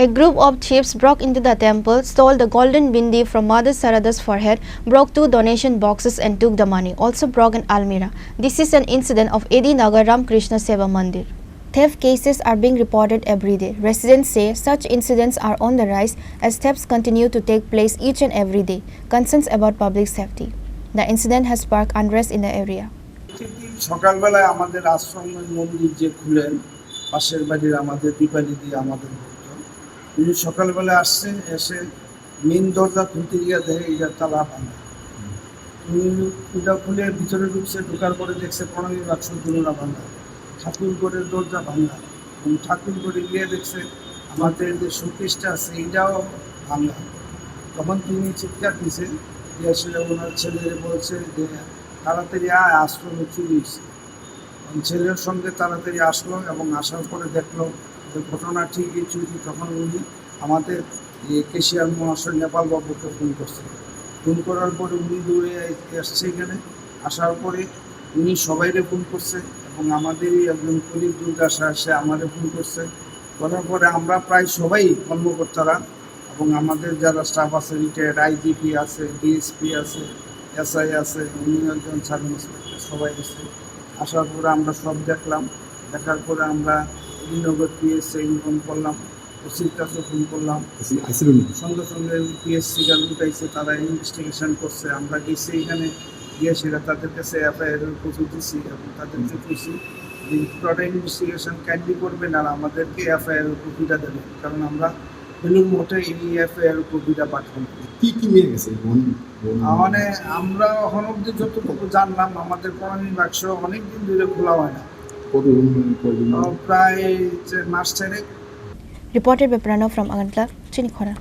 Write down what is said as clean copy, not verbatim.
A group of thieves broke into the temple, stole the golden bindi from Mother Sarada's forehead, broke 2 donation boxes and took the money, also broke an almirah. This is an incident of Edi Nagar Ramakrishna Seva Mandir. Theft cases are being reported every day. Residents say such incidents are on the rise as thefts continue to take place each and every day. Concerns about public safety. The incident has sparked unrest in the area. সকালবেলায় আমাদের আশ্রমের মন্দির যে খুলেন পাশের বাড়ির আমাদের দীপালি দিয়ে আমাদের উনি সকালবেলা আসছে, এসে মেন দরজা খুলতে গিয়ে দেখে এটা তালা ভাঙা। উনি ওটা খুলে ভিতরে ঢুকছে, ঢোকার পরে দেখছে প্রণামী বাক্স দুনোটা ভাঙা, ঠাকুর ঘরের দরজা ভাঙা, এবং ঠাকুর ঘরে গিয়ে দেখছে আমাদের যে শোকেসটা আছে এটাও ভাঙা। তখন তিনি চিৎকার দিয়েছে, আসলে ওনার ছেলে বলছে যে তাড়াতাড়ি আশ্রমে চুরি হয়েছে। ছেলের সঙ্গে তাড়াতাড়ি আসলো এবং আসার পরে দেখলো যে ঘটনা ঠিকই চুরি। তখন উনি আমাদের কেশিয়ার মহাশয় নেপাল বাবুকে ফোন করছে। ফোন করার পরে উনি দৌড়ে আসছে এখানে। আসার পরে উনি সবাইরে ফোন করছে এবং আমাদেরই একজন কলিগ দুর্গাশা সে আমাদের ফোন করছে। করার পরে আমরা প্রায় সবাই কর্মকর্তারা এবং আমাদের যারা স্টাফ আছে, রিটায়ার্ড আইজিপি আছে, ডিএসপি আছে, এসআই আছে, উনি একজন সাব ইন্সপেক্টর, সবাই এসে আসার পরে আমরা সব দেখলাম। দেখার পরে আমরা নগর পিএসসি ইনফর্ম করলাম, ওসির কাছে ফোন করলাম, সঙ্গে সঙ্গে পিএসসি গাল উঠাইছে, তারা ইনভেস্টিগেশন করছে। আমরা গেছি এখানে, গিয়ে সেটা তাদের কাছে এফআইআরের কপি দিচ্ছি এবং তাদেরকে কইছি যে পুরোটা ইনভেস্টিগেশন কাইন্ডলি করবেন আর আমাদেরকে এফআইআরের কপিটা দেবেন, কারণ আমরা বেলুর মঠে এই এফআইআরের কপিটা পাঠাবো। কি নিয়ে গেছে মানে আমরা এখন অব্দি যতটুকু জানলাম, আমাদের প্রণামী বাক্স অনেকদিন ধরে খোলা হয় না, প্রায় মাস 4। Reported by Pranav from Agantla, Chinikhora.